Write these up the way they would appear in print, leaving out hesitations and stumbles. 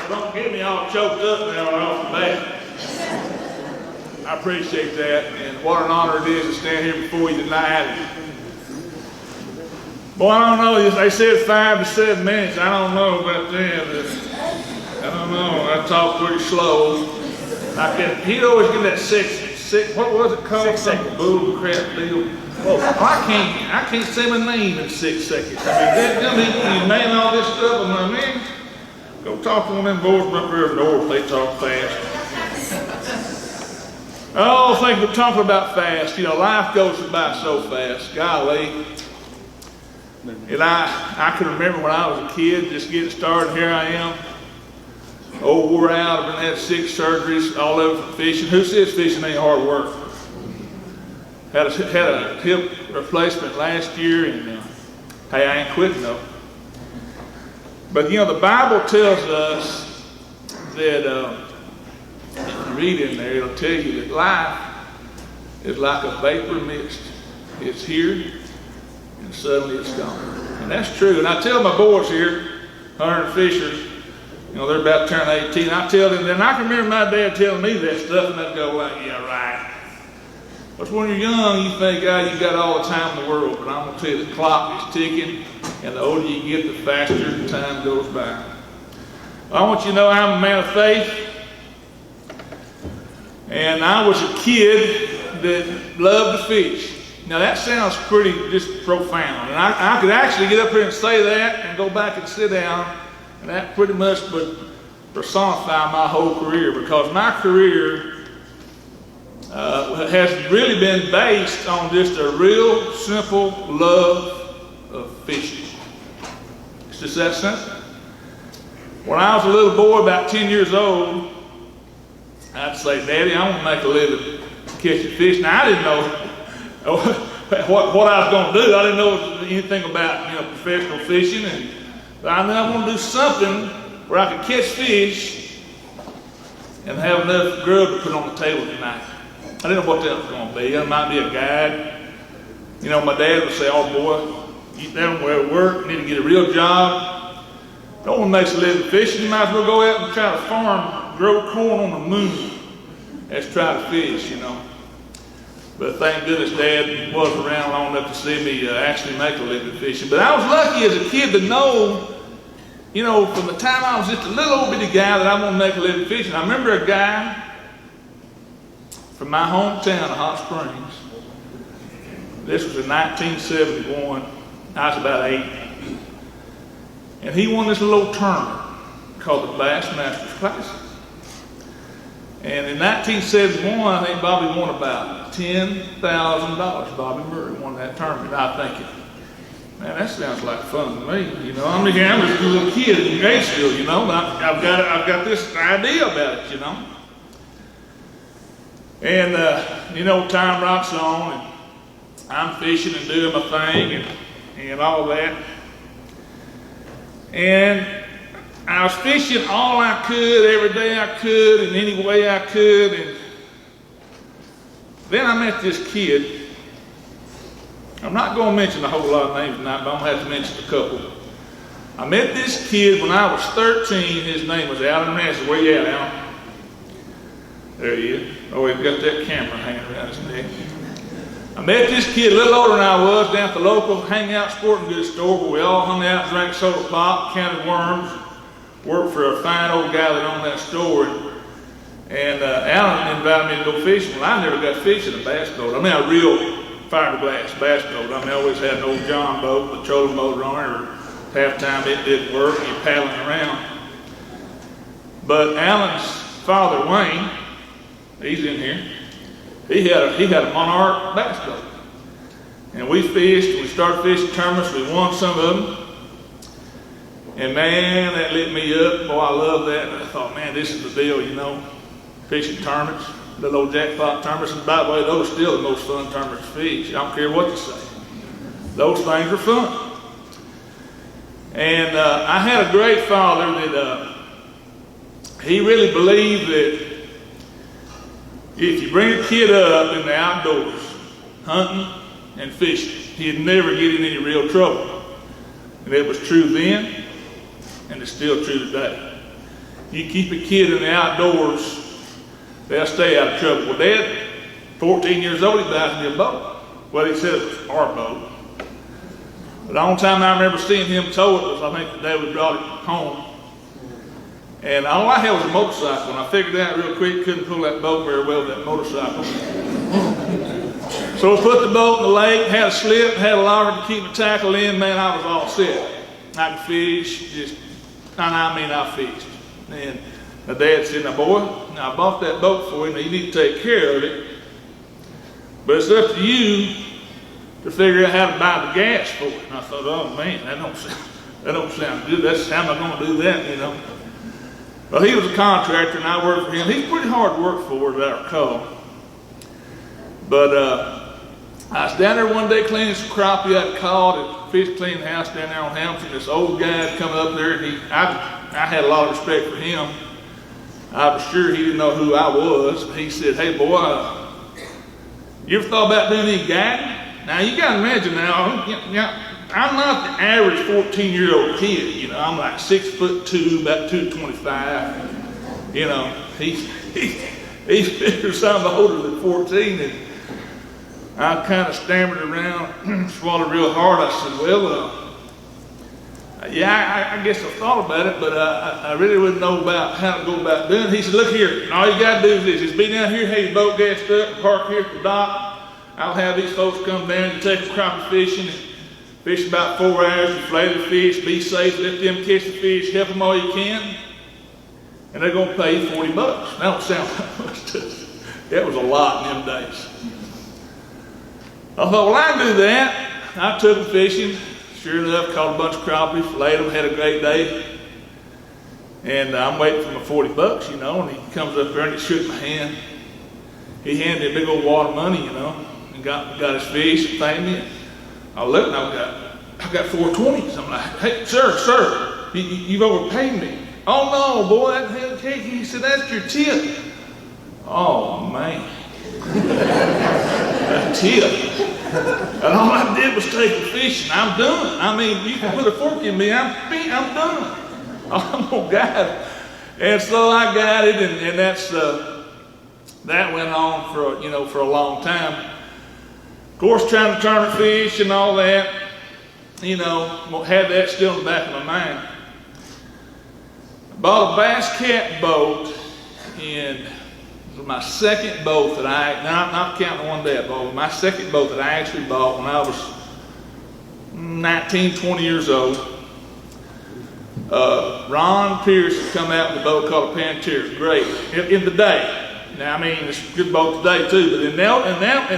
So don't get me all choked up now right off the bat. I appreciate that, and what an honor it is to stand here before you tonight. Boy, I don't know, they said 5 to 7 minutes. I don't know about that. I don't know, I talk pretty slow. He'd always give that six, what was it called? 6 seconds. Bull crap deal. Well, I can't say my name in 6 seconds. I mean, you name all this stuff, I'm like, man, go talk to one of them boys up there north, they talk fast. Oh, I think we're talking about fast. You know, life goes by so fast, golly. And I can remember when I was a kid, just getting started, here I am. Old wore out, I've had 6 surgeries, all over from fishing. Who says fishing ain't hard work? Had a hip replacement last year, and hey, I ain't quitting though. But you know, the Bible tells us that, if you read in there, it'll tell you that life is like a vapor mist. It's here, and suddenly it's gone. And that's true. And I tell my boys here, Hunter and Fisher, you know, they're about to turn 18. I tell them, and I can remember my dad telling me that stuff, and I'd go, well, yeah, right. But when you're young, you think, oh, you got all the time in the world. But I'm going to tell you, the clock is ticking, and the older you get, the faster the time goes by. I want you to know I'm a man of faith. And I was a kid that loved to fish. Now that sounds pretty just profound. And I could actually get up here and say that and go back and sit down, and that pretty much would personify my whole career, because my career has really been based on just a real simple love of fishing. It's just that simple. When I was a little boy, about 10 years old, I'd say, Daddy, I want to make a living catching fish. Now, I didn't know what I was going to do. I didn't know anything about, you know, professional fishing, and I knew I wanted to do something where I could catch fish and have enough grub to put on the table tonight. I didn't know what that was going to be. I might be a guide. You know, my dad would say, oh boy, you don't wear work, you need to get a real job. No one makes a living fishing. You might as well go out and try to farm, grow corn on the moon as try to fish, you know. But thank goodness Dad wasn't around long enough to see me actually make a living fishing. But I was lucky as a kid to know, you know, from the time I was just a little old bitty guy, that I want to make a living fishing. I remember a guy from my hometown of Hot Springs. This was in 1971. I was about 8. And he won this little tournament called the Bassmaster Classic. And in 1971, I think Bobby won about $10,000. Bobby Murray won that tournament. I think, man, that sounds like fun to me. You know, I mean, I'm just a little kid in grade school, you know, but I've got this idea about it, you know. And, you know, time rocks on, and I'm fishing and doing my thing and all that. And I was fishing all I could, every day I could, in any way I could. And then I met this kid. I'm not going to mention a whole lot of names tonight, but I'm going to have to mention a couple. I met this kid when I was 13. His name was Alan Ransom. Where you at, Alan? There he is. Oh, he's got that camera hanging around his neck. I met this kid a little older than I was down at the local hangout sporting goods store where we all hung out, drank soda pop, counted worms, worked for a fine old guy that owned that store. And Alan invited me to go fishing. Well, I never got fishing a bass boat. I mean, a real fiberglass bass boat. I mean, I always had an old John boat with a trolling motor on it, or half time it didn't work and you're paddling around. But Alan's father, Wayne, he's in here. He had a Monarch bass boat. And we fished, we started fishing tournaments, we won some of them. And man, that lit me up. Boy, I love that. And I thought, man, this is the deal, you know. Fishing tournaments, little old jackpot tournaments. And by the way, those are still the most fun tournaments to fish. I don't care what you say. Those things are fun. And I had a great father that he really believed that if you bring a kid up in the outdoors, hunting and fishing, he'd never get in any real trouble. And it was true then, and it's still true today. you keep a kid in the outdoors, they'll stay out of trouble. Well, Dad, 14 years old, he buys me a boat. Well, he said it was our boat. But the only time I remember seeing him tow it was, I think, the day we brought it home. And all I had was a motorcycle, and I figured out real quick, couldn't pull that boat very well with that motorcycle. So we put the boat in the lake, had a slip, had a logger to keep the tackle in. Man, I was all set. I could fish, I fished. And my dad said, now boy, I bought that boat for you, now you need to take care of it. But it's up to you to figure out how to buy the gas for it. And I thought, oh man, that don't sound good. That's how am I going to do that, you know? Well, he was a contractor and I worked for him. He's pretty hard to work for, as I recall. But I was down there one day cleaning some crappie. I called at the fish cleaning house down there on Hamilton. This old guy had come up there, and I had a lot of respect for him. I was sure he didn't know who I was. He said, hey boy, you ever thought about doing any guiding? Now you gotta imagine now, I'm not the average 14-year-old kid, you know, I'm like 6'2", about 225. You know, he's bigger, something older than 14, and I kind of stammered around, swallowed real hard. I said, well, yeah, I guess I thought about it, but I really wouldn't know about how to go about doing it. He said, look here, all you gotta do is this, just be down here, have your boat gassed up, and park here at the dock. I'll have these folks come down and take them crappie fishing, and fish about 4 hours, flay the fish, be safe, let them catch the fish, help them all you can, and they're gonna pay you $40. That don't sound like much to us. That was a lot in them days. I thought, well, I can do that. I took them fishing. Sure enough, caught a bunch of crappie, filleted them, had a great day. And I'm waiting for my $40, you know, and he comes up there and he shook my hand. He handed me a big old wad of money, you know, and got his fish and thanked me. I looked and I got 420s. I'm like, hey, sir, you've overpaid me. Oh no, boy, that hell cake. He said, that's your tip. Oh man. A tip. And all I did was take the fish and I'm done. I mean, you can put a fork in me, I'm done. I'm gonna guide it. And so I guided, and that went on for a long time. Of course, trying to tournament fish and all that, you know, had that still in the back of my mind. I bought a Bass Cat boat, and it was my second boat that not counting the one day I bought, my second boat that I actually bought when I was 19, 20 years old. Ron Pierce had come out with a boat called a Pantera. Great, in the day. Now, I mean, it's a good boat today too, but in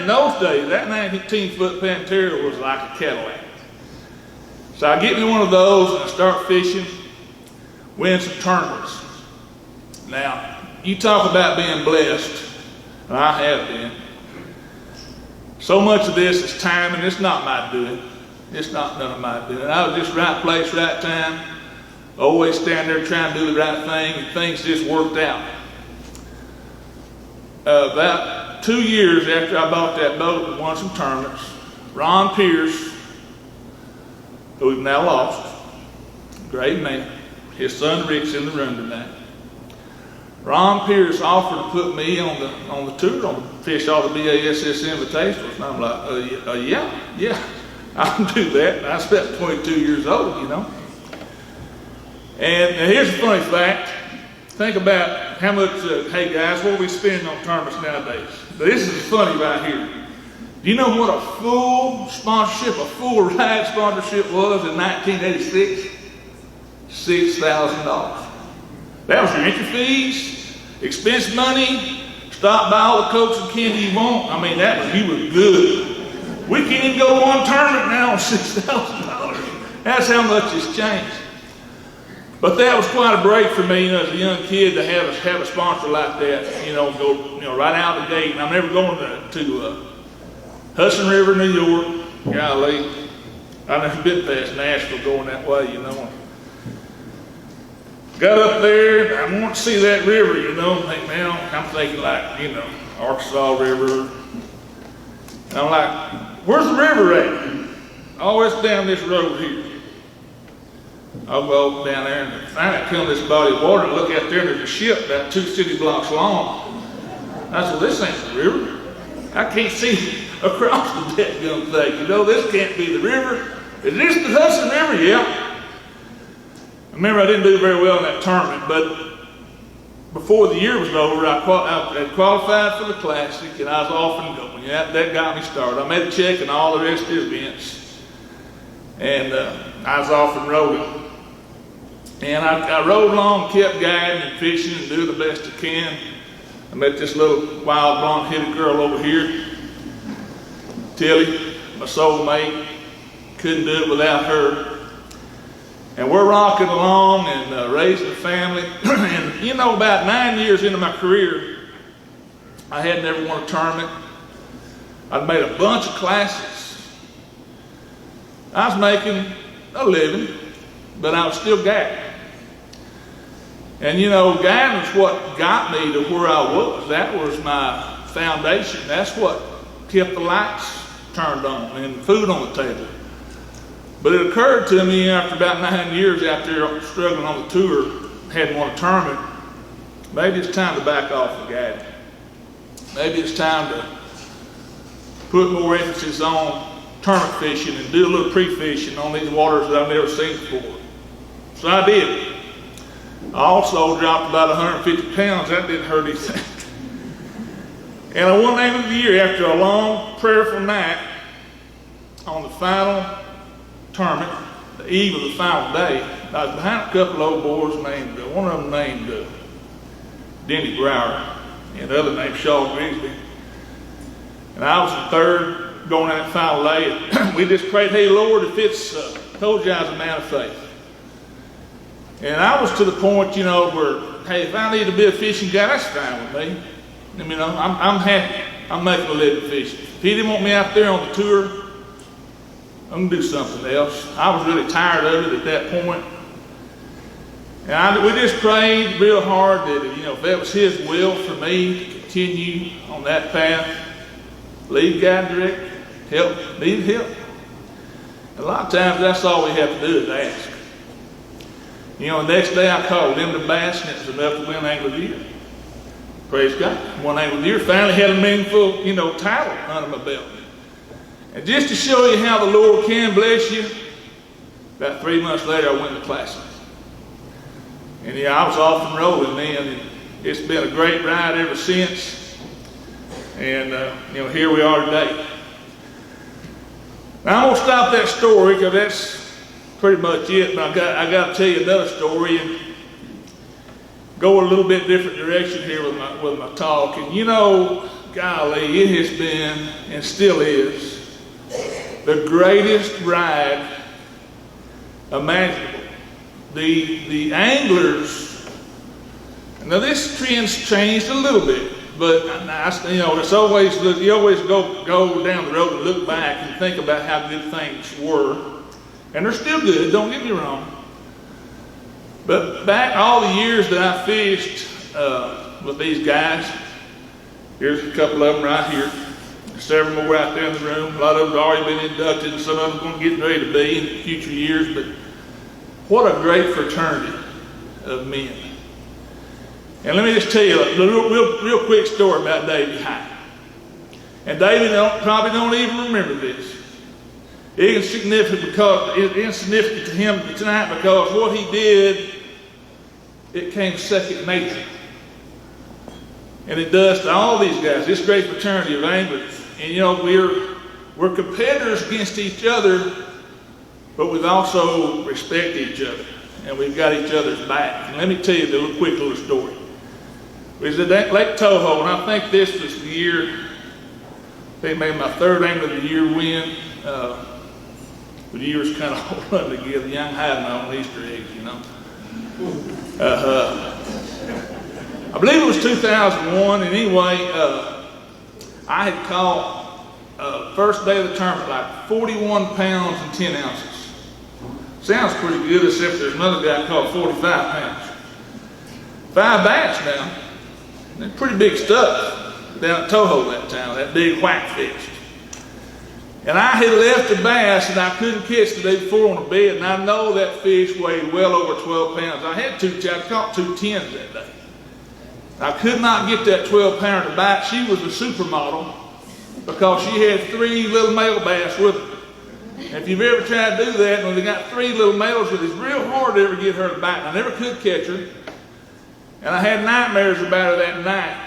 those days, that 19-foot Pantera was like a Cadillac. So I get me one of those and I start fishing, win some tournaments. Now, you talk about being blessed, and I have been. So much of this is timing. It's not my doing. It's not none of my doing. I was just right place, right time. Always stand there trying to do the right thing, and things just worked out. About 2 years after I bought that boat and won some tournaments, Ron Pierce, who we've now lost, great man, his son Rick's in the room tonight. Ron Pierce offered to put me on the tour, on the fish all the BASS invitationals, and I'm like, yeah, I can do that. And I was about 22 years old, you know. And here's a funny fact. Think about how much, hey guys, what are we spending on tournaments nowadays? But this is funny right here. Do you know what a full sponsorship, a full ride sponsorship was in 1986? $6,000. That was your entry fees, expense money, stop by all the Cokes and candy you want. I mean, you were good. We can't even go to one tournament now on $6,000. That's how much it's changed. But that was quite a break for me, you know, as a young kid to have a sponsor like that, go right out the gate. And I'm never going to Hudson River, New York. Golly, I've never been past Nashville going that way, you know. Got up there, I want to see that river, you know. I'm thinking like, Arkansas River. And I'm like, where's the river at? Oh, it's down this road here. I'll go down there and finally come to this body of water and look out there and there's a ship about 2 city blocks long. I said, well, this ain't the river. I can't see across the dead thing. You know, this can't be the river. Is this the Hudson River? Yeah. I remember I didn't do very well in that tournament, but before the year was over, I had qualified for the Classic and I was off and going. Yeah, that got me started. I made a check in all the rest of the events. And I was off and rolling. And I rode along, kept guiding and fishing and doing the best I can. I met this little wild blonde-headed girl over here, Tilly, my soulmate. Couldn't do it without her. And we're rocking along and raising a family. And you know, about 9 years into my career, I had never won a tournament. I'd made a bunch of classics. I was making a living, but I was still gagging. And you know, gagging was what got me to where I was. That was my foundation. That's what kept the lights turned on and food on the table. But it occurred to me after about 9 years after struggling on the tour, hadn't won a tournament, maybe it's time to back off the gagging. Maybe it's time to put more emphasis on tournament fishing and do a little pre-fishing on these waters that I've never seen before. So I did. I also dropped about 150 pounds. That didn't hurt anything. And I won Angler of the Year after a long, prayerful night on the final tournament, the eve of the final day. I was behind a couple of old boys named, one of them named Denny Brower, and the other named Shaw Grigsby. And I was the third going out that final day. And we just prayed, hey Lord, if it's, told you I was a man of faith. And I was to the point, you know, where, hey, if I need to be a fishing guy, that's fine with me. I mean, I'm happy. I'm making a living fishing. If he didn't want me out there on the tour, I'm going to do something else. I was really tired of it at that point. And we just prayed real hard that, you know, if that was his will for me to continue on that path, lead, guide, direct, help, need help. A lot of times that's all we have to do is ask. You know, the next day I called him to bass and it was enough to win Angler of the Year. Praise God. Won Angler of the Year. Finally had a meaningful, you know, title under my belt. And just to show you how the Lord can bless you, about 3 months later I won the Classic. And yeah, I was off and rolling then, and it's been a great ride ever since. And you know, here we are today. Now I'm gonna stop that story because that's pretty much it. But I got to tell you another story and go a little bit different direction here with my talk. And you know, golly, it has been and still is the greatest ride imaginable. The anglers, now this trend's changed a little bit, but you know, it's always, you always go down the road and look back and think about how good things were. And they're still good, don't get me wrong. But back all the years that I fished with these guys, here's a couple of them right here. There's several more out there in the room. A lot of them have already been inducted and some of them are going to get ready to be in future years. But what a great fraternity of men. And let me just tell you a real quick story about Davey High. And Davey probably don't even remember this. It's insignificant to him tonight because what he did, it came second nature. And it does to all these guys, this great fraternity of anglers. And you know, we're competitors against each other, but we've also respect each other. And we've got each other's back. And let me tell you the quick little story. We was at Lake Toho, and I think this was the year, I think maybe my third Angler of the Year win. The years kind of all run together. Young hiding my own Easter eggs, you know. I believe it was 2001, and anyway, I had caught first day of the tournament like 41 pounds and 10 ounces. Sounds pretty good, except there's another guy caught 45 pounds. 5 bass now. They're pretty big stuff down at Toho that time, that big whack fish. And I had left a bass that I couldn't catch the day before on the bed, and I know that fish weighed well over 12 pounds. I had I caught 2 10s that day. I could not get that 12-pounder to bite. She was a supermodel because she had 3 little male bass with her. And if you've ever tried to do that, when they got 3 little males with it, it's real hard to ever get her to bite. I never could catch her. And I had nightmares about her that night.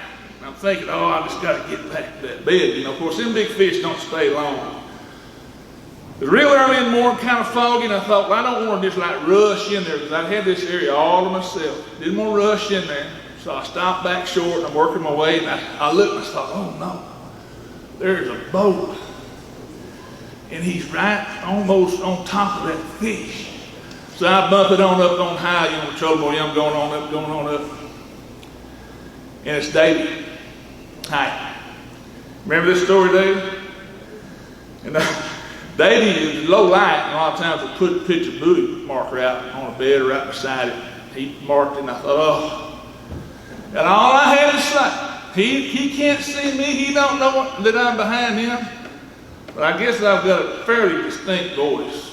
I'm thinking, oh, I just got to get back to that bed. You know, of course, them big fish don't stay long. It was real early in the morning, kind of foggy, and I thought, well, I don't want to just like rush in there because I had this area all to myself. Didn't want to rush in there. So I stopped back short and I'm working my way, and I looked and I thought, oh no, there's a boat. And he's right almost on top of that fish. So I bump it on up on high, you know, trouble boy, I'm going on up, going on up. And it's David. Hi. Remember this story, David? And David is low light, and a lot of times we'll put a picture buoy marker out on a bed or right beside it. He marked it, and I thought, oh. And all I had to say, he can't see me, he don't know that I'm behind him. But I guess I've got a fairly distinct voice.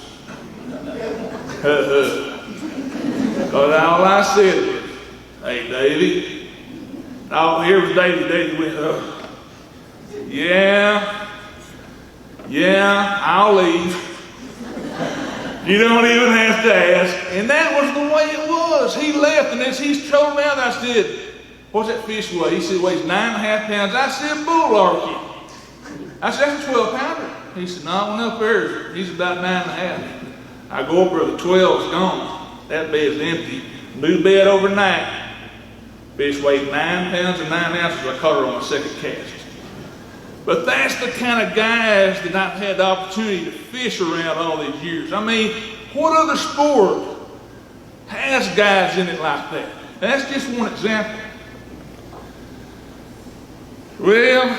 Because all I said was, hey, Davey. Oh, here was Davey. Davey went, yeah, I'll leave. You don't even have to ask. And that was the way it was. He left, and as he's trolling around, I said, what's that fish weigh? He said, it weighs 9.5 pounds. I said, bullarchy. I said, that's a 12-pounder. He said, no, I went up there. He's about 9.5. I go up there, the 12's gone. That bed's empty. New bed overnight. Fish weighed 9 pounds and 9 ounces. I caught her on my second cast. But that's the kind of guys that I've had the opportunity to fish around all these years. I mean, what other sport has guys in it like that? That's just one example. Well,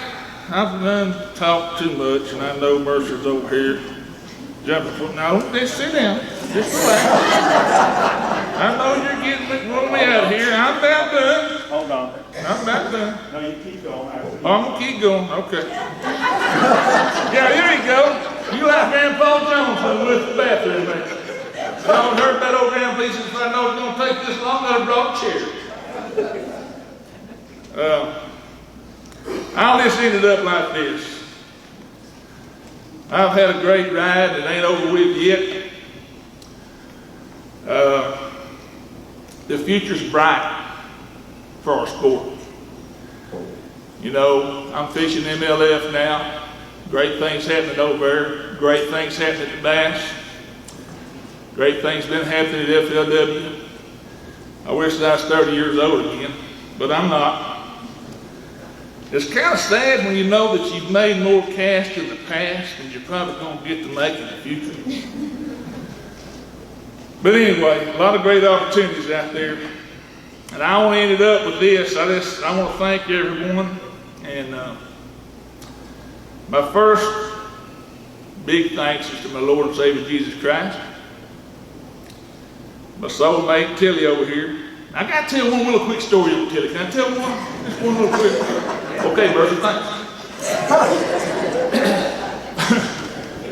I've done talked too much, and I know Mercer's over here jumping for. No, just sit down. Just relax. I know you're getting me out of here. I'm about done. Hold on. I'm about done. No, you keep going. I'm gonna keep going. Okay. Yeah, here you go. You like Grandpa Jones with the bathroom, man. I heard that old damn piece. If I know it's gonna take this long, I'd have brought a chair. I'll just end it up like this. I've had a great ride. It ain't over with yet. The future's bright for our sport. You know, I'm fishing MLF now. Great things happening over there. Great things happening at Bass. Great things been happening at FLW. I wish that I was 30 years old again, but I'm not. It's kind of sad when you know that you've made more casts in the past than you're probably going to get to make in the future. But anyway, a lot of great opportunities out there. And I want to end it up with this. I want to thank everyone. And my first big thanks is to my Lord and Savior Jesus Christ. My soulmate Tilly over here. I got to tell one little quick story on Tilly. Can I tell one? Just one little quick. Okay, Mercer, thanks.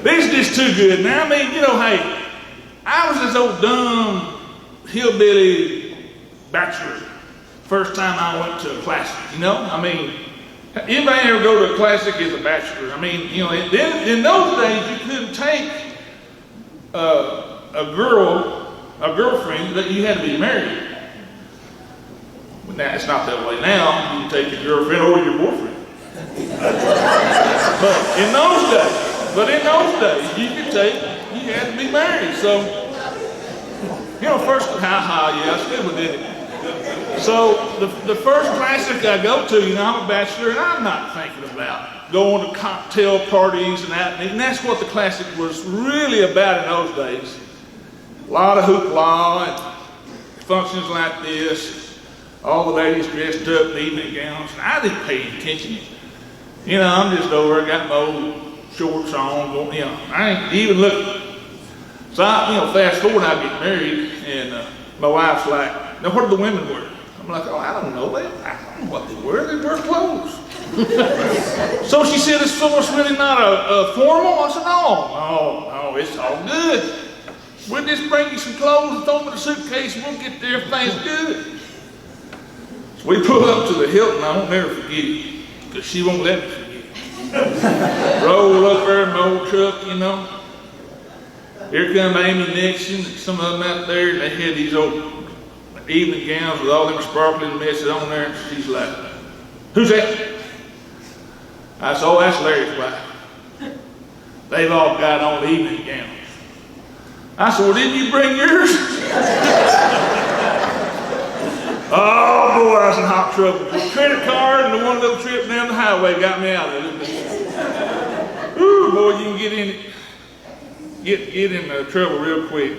This is just too good. Now, I mean, you know, hey, I was this old dumb hillbilly bachelor first time I went to a classic, you know? I mean, anybody ever go to a classic as a bachelor? I mean, you know, in those days, you couldn't take a girlfriend, that you had to be married. Now, it's not that way now. You can take your girlfriend or your boyfriend. But in those days, you had to be married. So, you know, first, yeah, I still did it. So, the first classic I go to, you know, I'm a bachelor, and I'm not thinking about going to cocktail parties and that. And that's what the classic was really about in those days. A lot of hoopla and functions like this. All the ladies dressed up in evening gowns, and I didn't pay attention. You know, I'm just over there, got my old shorts on, you know, I ain't even looking. So I, you know, fast forward, I get married, and my wife's like, now what do the women wear? I'm like, oh, I don't know. I don't know what they wear. They wear clothes. So she said, "This source really not a formal?" I said, no, it's all good. We'll just bring you some clothes and throw them in the suitcase and we'll get there if things good. So we pull up to the Hilton. I won't never forget it, because she won't let me forget it. Roll up there in my old truck, you know. Here come Amy Nixon and some of them out there, and they had these old evening gowns with all them sparkling messes on there, and she's like, "Who's that?" I said, "Oh, that's Larry's wife. They've all got on evening gowns." I said, "Well, didn't you bring yours?" Oh boy, I was in hot trouble. The credit card and the one little trip down the highway got me out of it. Ooh, boy, you can get in trouble real quick.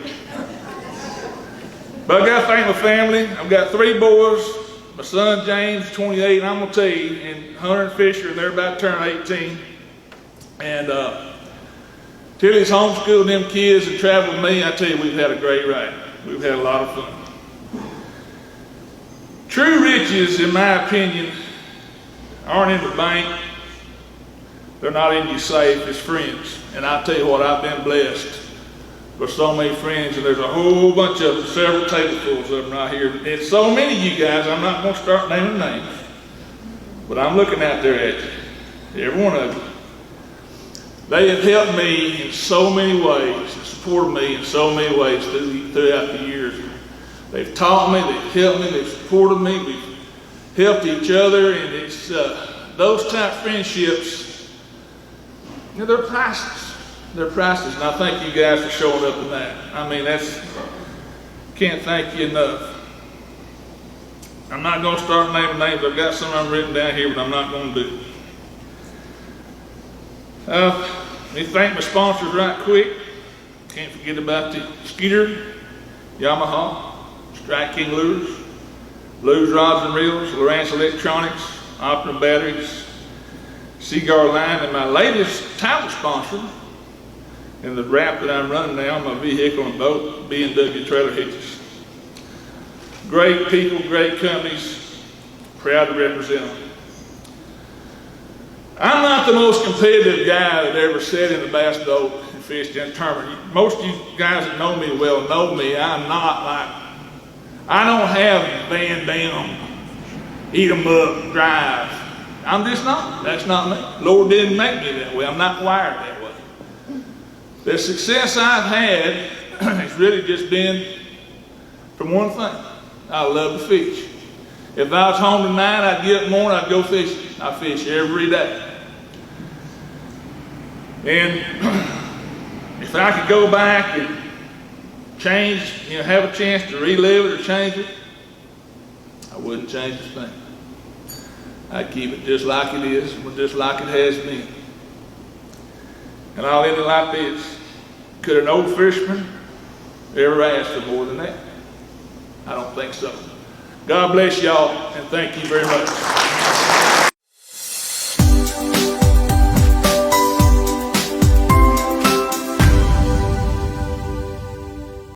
But I got to thank my family. I've got 3 boys. My son James, 28, and I'm gonna tell you, and Hunter and Fisher, and they're about to turn 18. And Tilly's homeschooled them kids and traveled with me. I tell you, we've had a great ride. We've had a lot of fun. True riches, in my opinion, aren't in the bank. They're not in your safe. It's friends. And I tell you what, I've been blessed with so many friends, and there's a whole bunch of them, several tablespoons of them right here. And so many of you guys, I'm not going to start naming names, but I'm looking out there at you, every one of you. They have helped me in so many ways, and supported me in so many ways throughout the years. They've taught me, they've helped me, they've supported me, we've helped each other, and it's those type of friendships, you know, they're priceless. They're priceless, and I thank you guys for showing up tonight. I mean, can't thank you enough. I'm not going to start naming names. I've got some of them written down here, but I'm not going to do it. Let me thank my sponsors right quick. Can't forget about the Skeeter, Yamaha, Strike King Lures, Blues Rods and Reels, Lowrance Electronics, Optimum Batteries, Cigar Line, and my latest title sponsor in the wrap that I'm running now, my vehicle and boat, B&W Trailer Hitches. Great people, great companies, proud to represent them. I'm not the most competitive guy that ever sat in a bass boat and fished in a tournament. Most of you guys that know me well know me. I'm not like, I don't have Van Dam, eat 'em up, drive. I'm just not. That's not me. Lord didn't make me that way. I'm not wired that way. The success I've had has really just been from one thing. I love to fish. If I was home tonight, I'd get up in the morning, I'd go fishing. I fish every day. And if I could go back and change, you know, have a chance to relive it or change it, I wouldn't change a thing. I'd keep it just like it is, just like it has been. And I'll end it like this. Could an old fisherman ever ask for more than that? I don't think so. God bless y'all, and thank you very much.